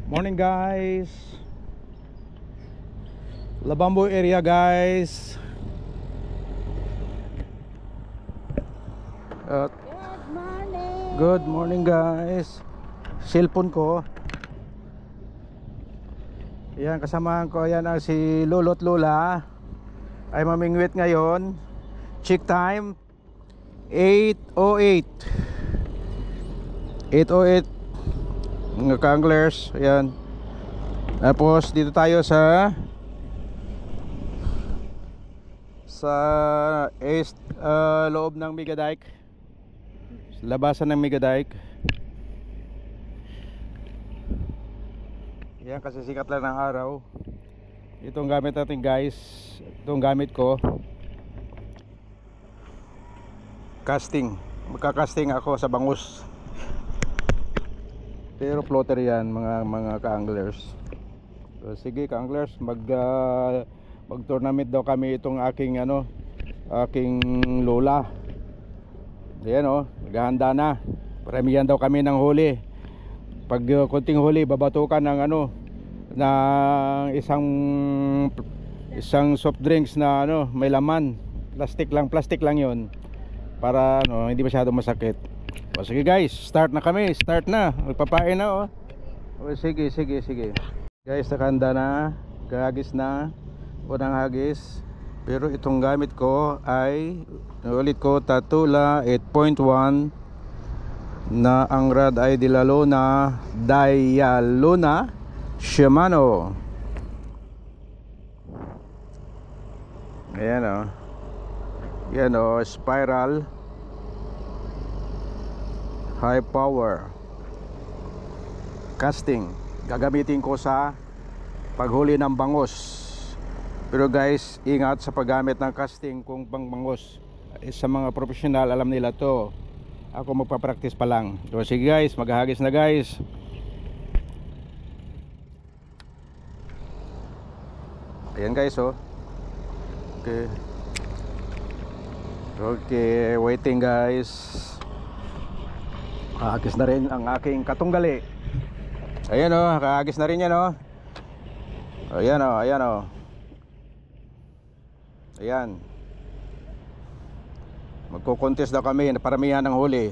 Morning guys, Labambo area guys. Good morning guys. Cellphone ko. Yan, kasamahan ko. Yan ang si Lolo at Lola. Ay mamingwit ngayon. Check time 8:08 mga ka-anglers. Ayan. Tapos dito tayo sa loob ng Megadike, labasan ng Megadike. Yan, kasi sikat lang ng araw. Itong gamit natin guys, itong gamit ko, casting. Magka-casting ako sa bangus. Pero floater yan mga ka-anglers. So, sige ka-anglers, mag-tournament daw kami itong aking lola. Ayan naghahanda na. Paramihan daw kami ng huli. Pag konting huli, babatukan ng ng isang soft drinks na may laman. Plastic lang 'yon. Para hindi masyadong masakit. O sige guys, start na kami. Start na. Magpapain na O sige. Guys, nakahanda na. Gahagis na. Unang hagis. Pero itong gamit ko ay ulit ko, Tatula 8.1 na ang rad ay Dialona Shimano. Ayan Yan spiral high power casting. Gagamitin ko sa paghuli ng bangus. Pero guys, ingat sa paggamit ng casting kung bangus. Sa mga professional, alam nila to. Ako magpa-practice pa lang. So sige guys, maghahagis na guys. Ayan guys Okay, waiting guys. Hagis na rin ang aking katunggali. Ayan kahagis na rin yan Ayan. Magko-contest daw kami, paramihan ng huli.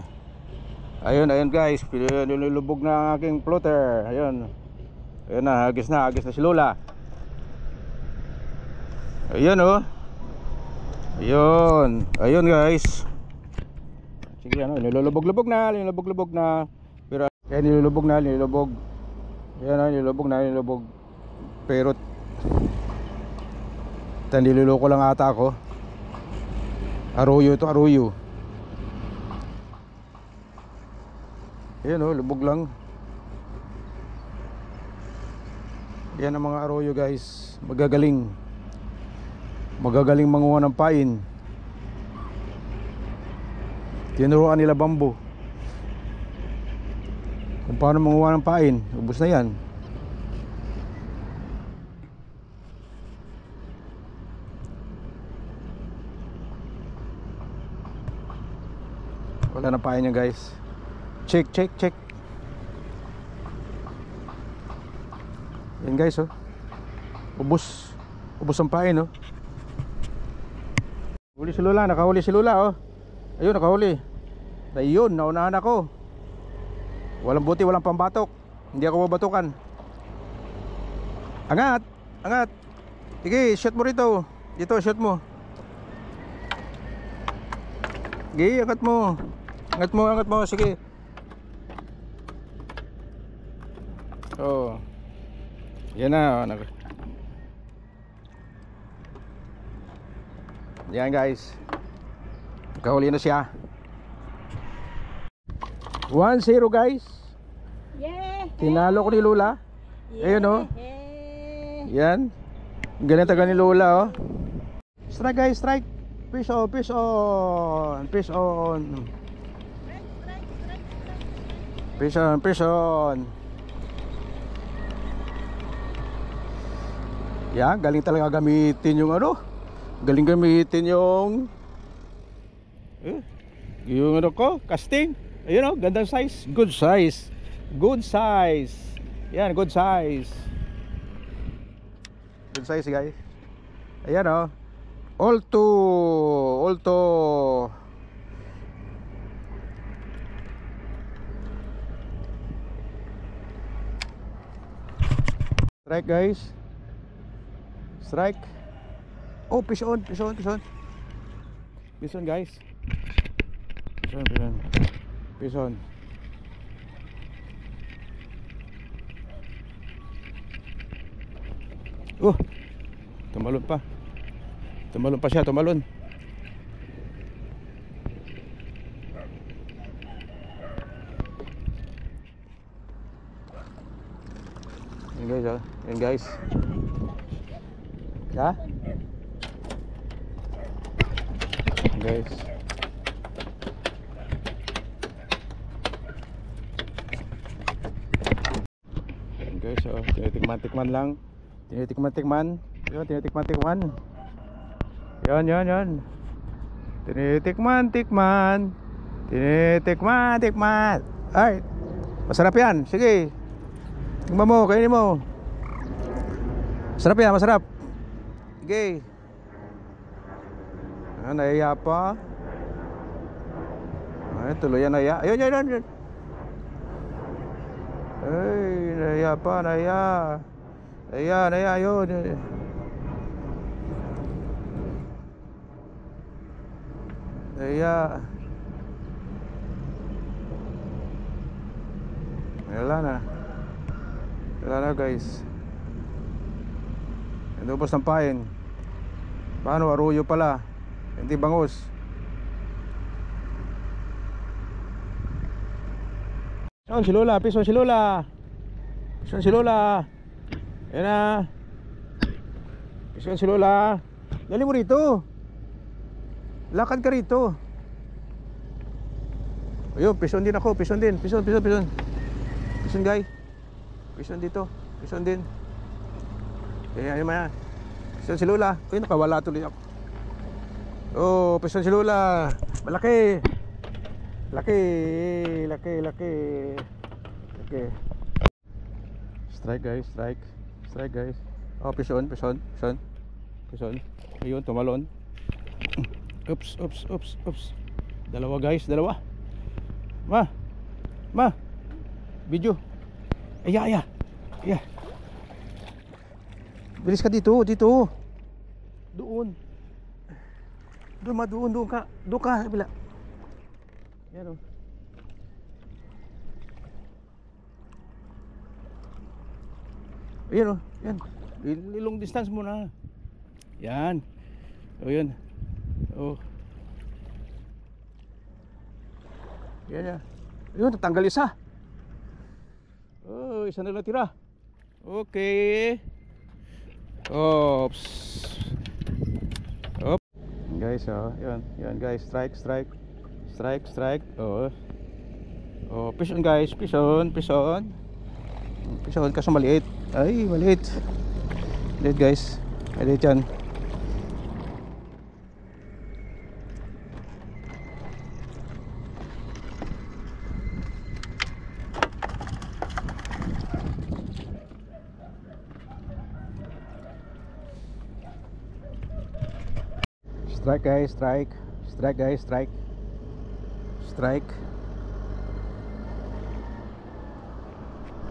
Ayun guys, nilulubog na ang aking floater. Ayun na, hagis na si Lola. Ayun guys. Sige nilulubog na. Pero nilulubog. Nilulubog. Pero niluloko lang ata ako. Arroyo. Ayan lubog lang. Yan ang mga arroyo guys. Magagaling manguha ng pain. Tinuruan nila Bambo kung paano manguha ng pain. Ubus na yan. Wala na pain yan guys. Check. Yan guys ubos ang pain Huli si Lola, nakahuli si Lola Ayun, nakahuli. Ayun, naunahan ako. Walang buti, walang pambatok. Hindi ako babatukan. Angat. Sige, shoot mo rito. Dito, shoot mo. Sige, angat mo. Sige. Yan na. Yan guys. Kahuli na siya. 1-0 guys. Tinalo ko ni Lola. Ayun Yan. Ganyan taga ni Lola Strike guys, strike. Fish on. Yan, galing talaga gamitin yung galing gamitin yung casting. Ayun gandang size. Good size. Yan, good size. Good size guys. Ayan oh. Alto. Alto. Strike guys. Strike. Oh, pison, pison, pison. Pison guys. Pison, pison. Pison. Tumalon pa. Tumalon pa siya, tumalon. Yan guys, oh. Yan guys. Ha? Yan guys. Yan guys, oh. Tinitikman-tikman lang. Tinitikman-tikman. Yun, tinitikman-tikman. Yan, yan, yan. Tinitikman-tikman. Tinitikman-tikman. Ay, masarap yan. Sige. Tingnan mo, kainin mo. Masarap yan, masarap. Sige. Ah, naiya pa. Ay, tuloy yan, naiya. Ayun, ayun, ayun. Ay, naiya pa, naiya. Naiya, naiya, ayun. Naiya. Wala na. Wala na guys. Inubos ng pain. Paano, aruyo pala. Hindi bangus. Pison si Lola, pison si Lola. Pison si Lola. Ayan na. Pison si Lola. Dali mo rito. Lakad ka rito. Ayun, pison din ako. Pison din, pison, pison, pison. Pison guys. Pison dito, pison din. Ayan, ayan, ayan. Pison si Lola. Uy, nakawala tuloy ako. Oh, pison si Lola. Malaki. Laki, laki, laki. Laki. Strike guys, strike. Strike guys. Oh, pison, pison, pison. Pison. Ayun, tumalon. Oops, oops, oops, oops. Dalawa guys, dalawa. Ma. Ma. Video. Aya, aya. Aya. Bilis ka dito, dito. Doon. Doon, ma, doon, doon ka. Doon ka, bila. Yan o. Ayan o, yan. Long distance muna. Yan. O, yan. O. Yan, yan. Ayun, tatanggal isa. Oh, isa na lang tira. Okay. Oops. Op. Guys, oh, yan. Yan guys, strike, strike. Strike, strike. Oh. Oh, pison guys, pison, pison. Pison kaso maliit. Ay, maliit. Maliit guys. Maliit yan. Strike guys, strike. Strike guys, strike. Strike.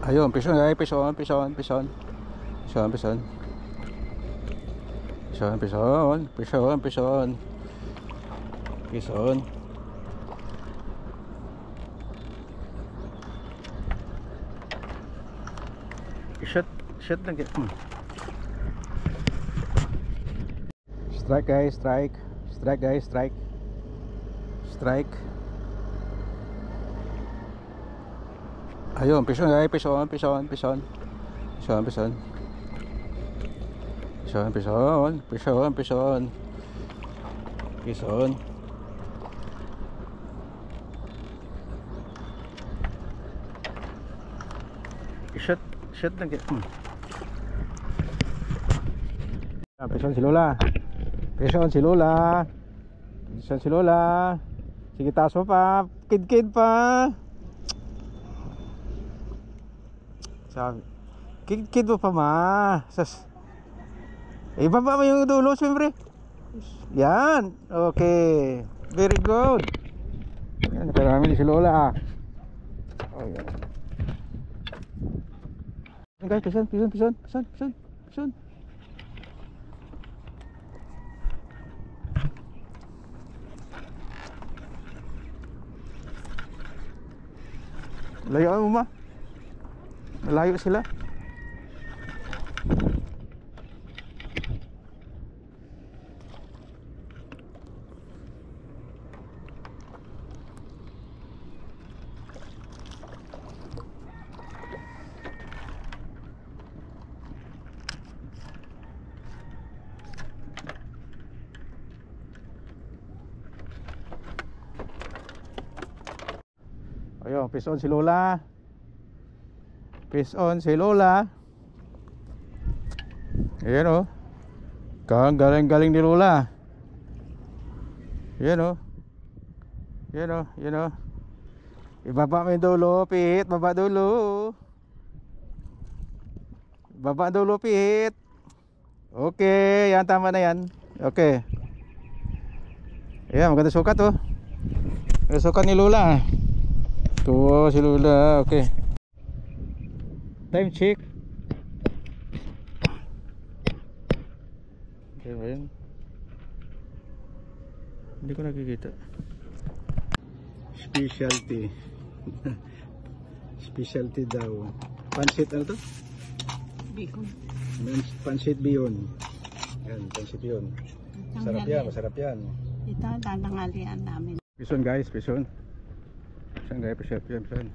Ayun, pison guys, pison, pison, pison. Pison, pison. Pison, pison, pison, pison. Pison. Shot, shot lang. Strike guys, strike. Strike guys, strike. Strike. Ayun, pison guys, pison, pison, pison. Pison, pison. Pison, pison, pison, pison. Pison. Shot, shot lang. Pison si Lola. Pison si Lola. Pison si Lola. Sige, taas mo pa. Kid-kid pa. Sabi. Kid mo pa ma. Sas. Ibaba mo yung dulo, siyempre. Yan. Okay. Very good. Yan, karami si Lola ah. Oh, yan. Guys, pison. Layo mo ma. Malayo sila. Ayun, peace on si Lola. Peace on si Lola. Ayan o. Galing ni Lola. Ayan o. Ayan o. Ibaba mo yung dulo, Pit. Baba dulo. Baba dulo, Pit. Okay, yan, tama na yan. Okay. Ayan, maganda sukat o. Maganda sukat ni Lola. Ito si Lola, okay. Time check. Okay ba yun? Hindi ko nakikita. Specialty. Specialty daw. Pansit ano to? Bicon. Pansit bihon. Yan, pansit bihon. Masarap yan, masarap yan. Ito ang tanangalian namin. Pison guys, pison. Pison guys, pison.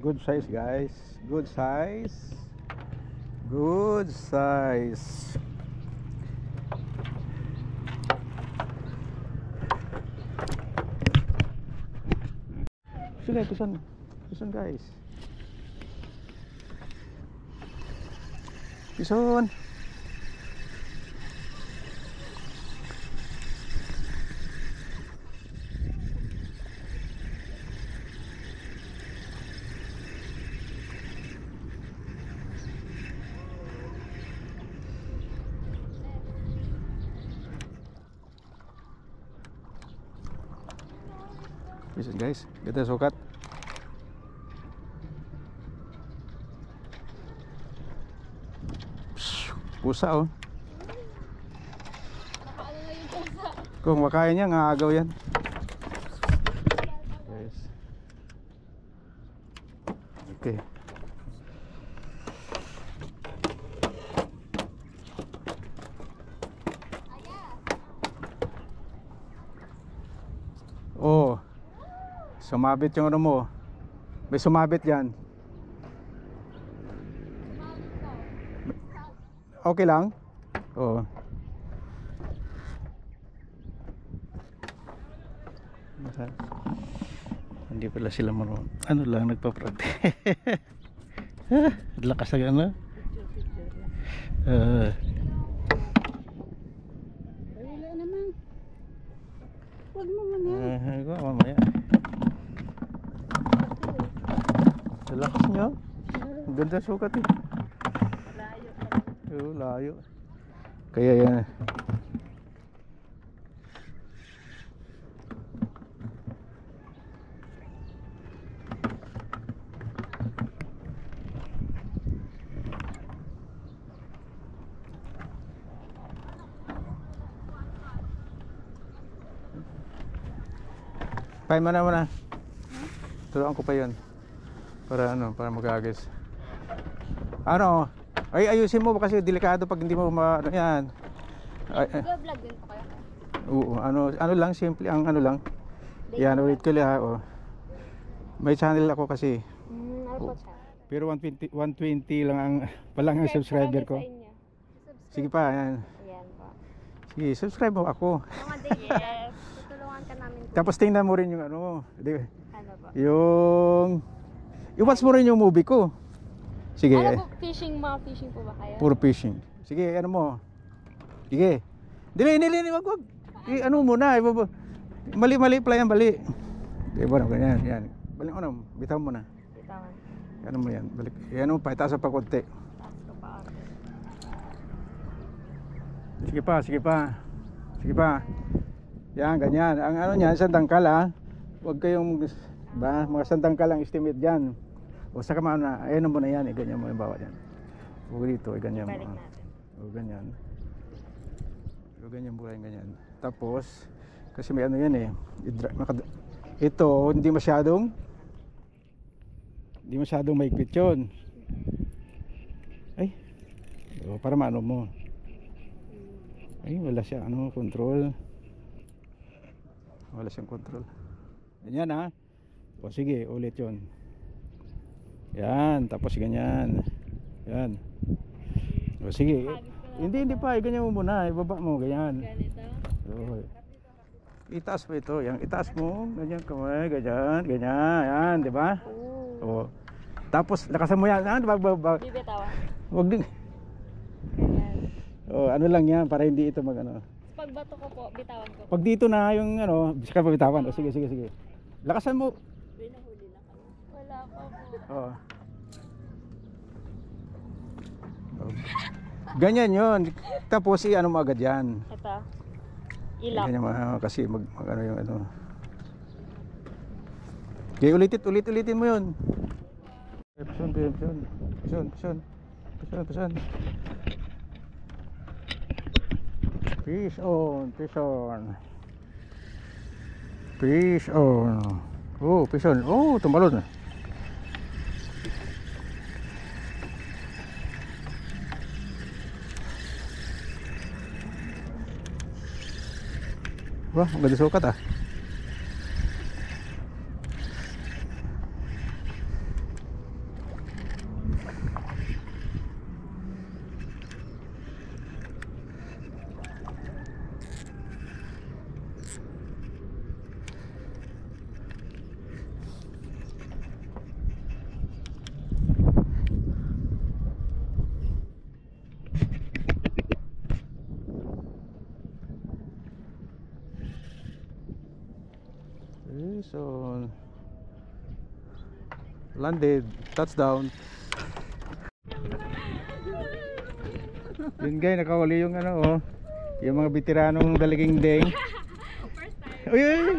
Good size guys, good size. Sila pison guys. Pison. Pison guys, ganda sukat. Pusa oh. Kung makain niya, ngagaw yan. Yes. Okay. Oh. Sumabit yung ano mo. May sumabit yan. Okay lang? Oo. Hindi pala sila marunong. Ano lang, nagpa-practice. Lakas na ano? Wala naman. Huwag mo muna. Mamaya. Lakas nyo. Ang ganda sukat eh. Layo. Layo. Kaya yan. Pay mo na. Turuan ko pa yun. Para ano, para mag-agis. Ano? Ay, ayusin mo kasi delikado pag hindi mo ano yan. Vlog din po kayo. Oo, ano lang, simple ang ano lang. Yan, ulit ko lang. Oh. May channel ako kasi. Ano po siya? Pero 120 lang ang palang ang subscriber ko. Sige pa, yan. Ayan po. Sige, subscribe mo ako. Mga day, yes. Tutulungan ka namin po. Tapos tingnan mo rin yung ano, Ano po? yung i-watch mo rin yung movie ko. Sige, Ano po, mga fishing po ba kayo? puro fishing. Sige, ano mo? Sige. Dili, wag. Ano muna, mali pala yan, bali. Diba, ganyan, yan. Balik mo na, bitaw mo na. Bitawan. Ano mo yan, balik. Yan mo pa, itaas pa konti. Taas ko pa. Sige pa. Yan, ganyan. Ang ano niyan, sandangkal ha. Huwag kayong, ba, mga sandangkal ang estimate dyan. O saka maano na, ayan mo na yan, ganyan mo yung bawa yan. Huwag dito, ganyan mo. Balik natin. O ganyan. O ganyan buhay, ganyan. Tapos, kasi may ano yan eh. Ito, hindi masyadong maigpit yun. Ay, o, para maano mo. Ay, wala siya, control. Wala siyang control. Ganyan ha. O sige, ulit yun. Yan, tapos ganyan. Yan. O sige. Hindi pa, ganyan mo muna, ibaba mo, ganyan. Ganito. So, itaas mo ito, yan, itaas mo, ganyan kamay, ganyan, yan, di ba? O. Tapos lakasan mo yan, Bibitawan. wag din. Ganyan. O, ano lang yan, para hindi ito mag ano. Pag bato ko po, bitawan ko. Pag dito na yung saka pabitawan. O sige. Lakasan mo. Binahuli na kami. Wala pa po. Oo. Ganyan yun. Tapos ano mo agad yan. Ito. Ilap. Ganyan mo, kasi mag ano yung ano. Okay, ulitin mo yun. Pison. Fish on. Oh, pison. Oh, tumalon. Wah, ang ganda sukat ah. So landed, touchdown. Yun guys, nakahuli yung yung mga veteranong dalaging deng. Uy!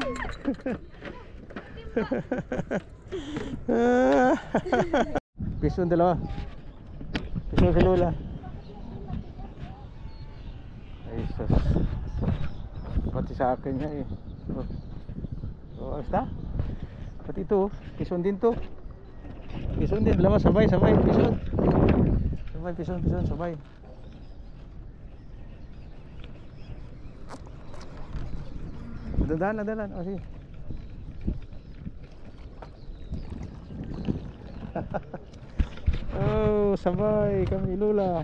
Pison dalawa. Pison sa lula. Ay sus. Pati sa akin nga eh. Oh, basta. Pati ito, pison din to. Pison din, dalawa sabay, pison. Sabay. Dadan. Oh, sige. Oh, sabay kami lula.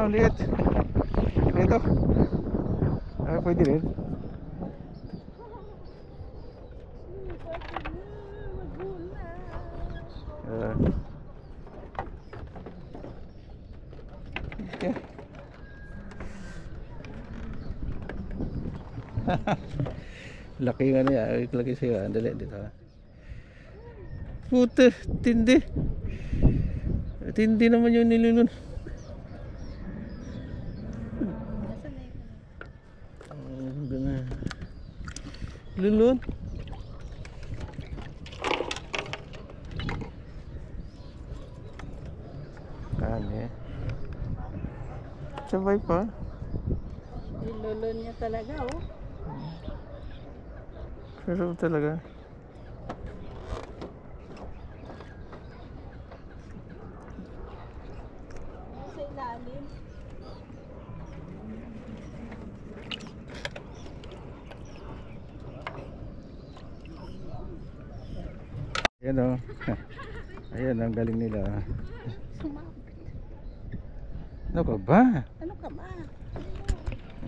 Lihat. Ito. Pwede rin. Okay. Laki nga niya. Laki siya. Andali dito. Puta, tindi. Tindi naman yung nilulun. Lulun. Kani. Sabay pa. Nilulun niya talaga, oh. Sarap talaga. Sa ilalim. Ayan o. Ayan, ang galing nila. Ano ka ba? Ano ka ba?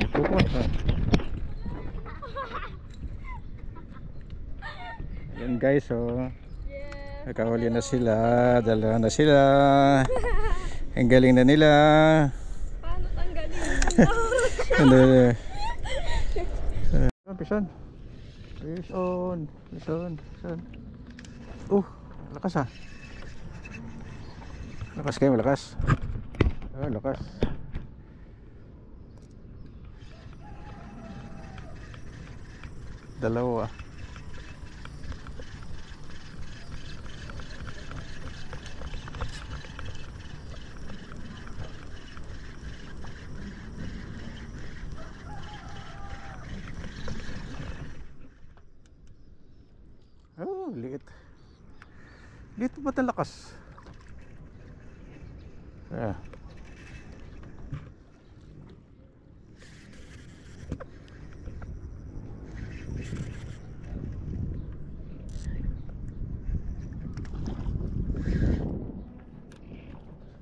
Ito po. Ayan guys, oh. Nakahuli na sila. Dalawa na sila. Ang galing na nila. Paano tanggalin? Pison. Pison. Pison. Pison. Lakas ah. Lakas kayo, malakas. Lakas. Dalawa. Liit. Liit pa ba lakas?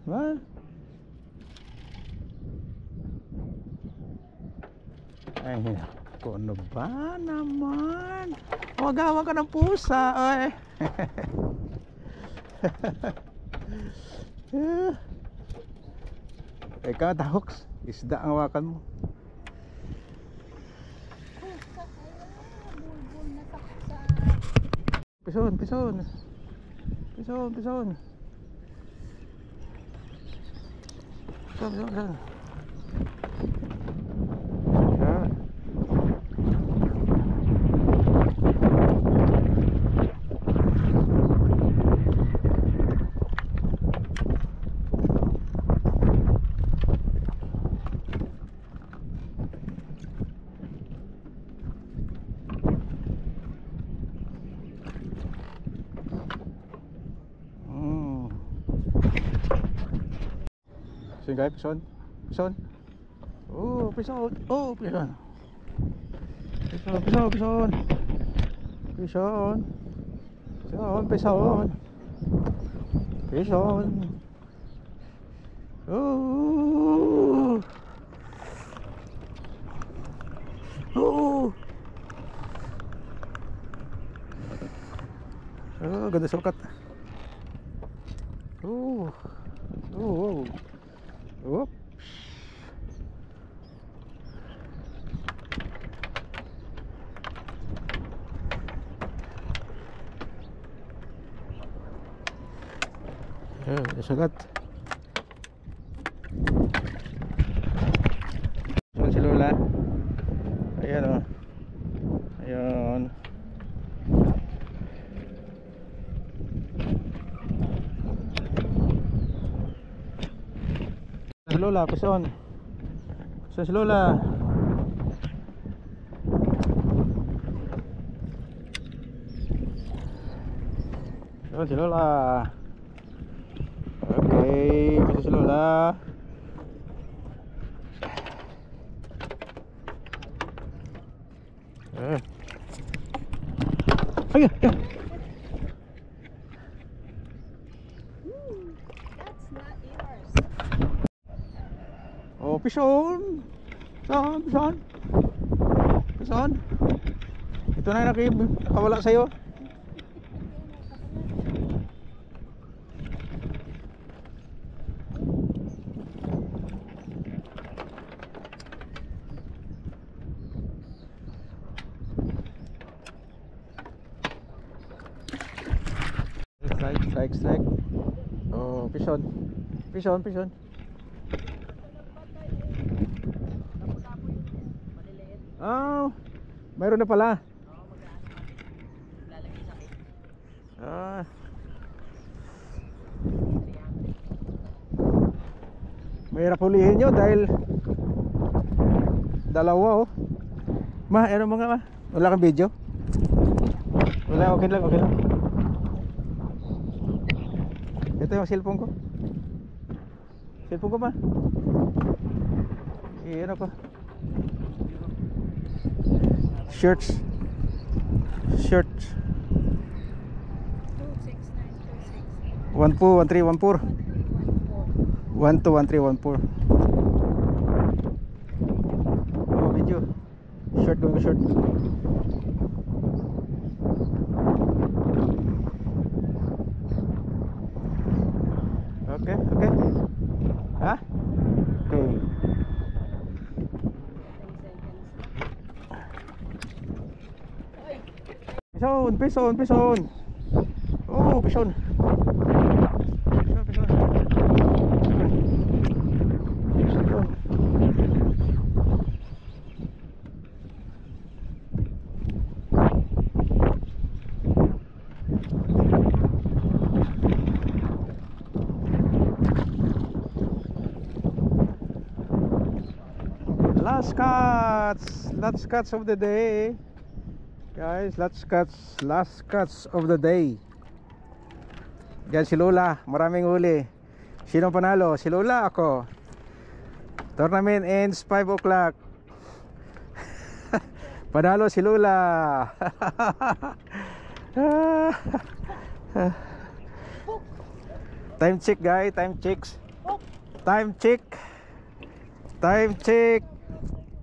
Ba? Ay, ano ba naman? Huwag ka ng pusa, oy. Ikaw, dahoks. Isda ang hawakan mo. Bulbul na taksa. Pison, pison. Pison, pison. Pison, pison. Sino guys? Pison? Pison? Pison! Pison! Pison! Pison! Pison! Pison! Pison! Pison! Pison! Ganda sukat. Oops. Sagat. Saan si Lola? Ayan o. Ayan. Si Lola, pison. Pison si Lola. Pison si Lola. Okay, pison si Lola. Ayan, ayan. That's not yours. Pison. Pison, pison. Pison. Ito na nakawala sa'yo. Strike. Pison. Pison. Mayroon na pala. Mahirap hulihin nyo dahil dalawa oh. Ano mga ma? Wala kang video? Wala, okay lang. Ito yung cellphone ko. Cellphone ko ma. Ano ko? Shirts. Sige. 1314. 121314. Oh, video. Short going short. Okay, okay. Ha? Okay. Pison. Oh, pison. Pison. Last cuts of the day, guys. Last cuts of the day. Diyan si Lola, maraming huli. Sino panalo? Si Lola, ako. Tournament ends 5 o'clock. Panalo si Lola. Time check, guys. Time check.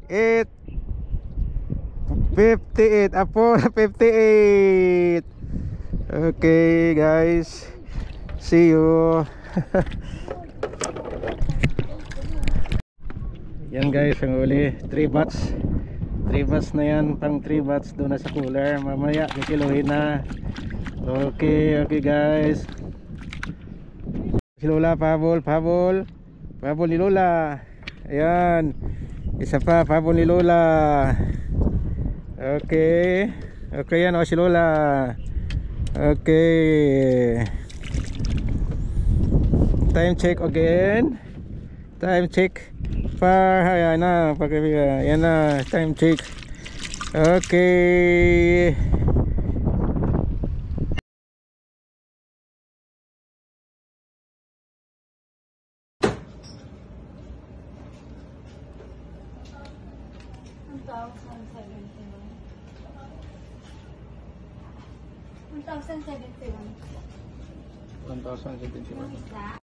8:58. Apo 58. Okay, guys. See you. Yan, guys, ang uli. 3 bats. 3 bats na yan. Pang 3 bats doon na sa cooler. Mamaya kikiluhin na. Okay, guys. Si Lola, pabol ni Lola. Ayan. Isa pa, pabol ni Lola. Okay, yan o si Lola. Okay. Time check again. Time check. Ayan na, ayan na, time check. Okay. $1,071.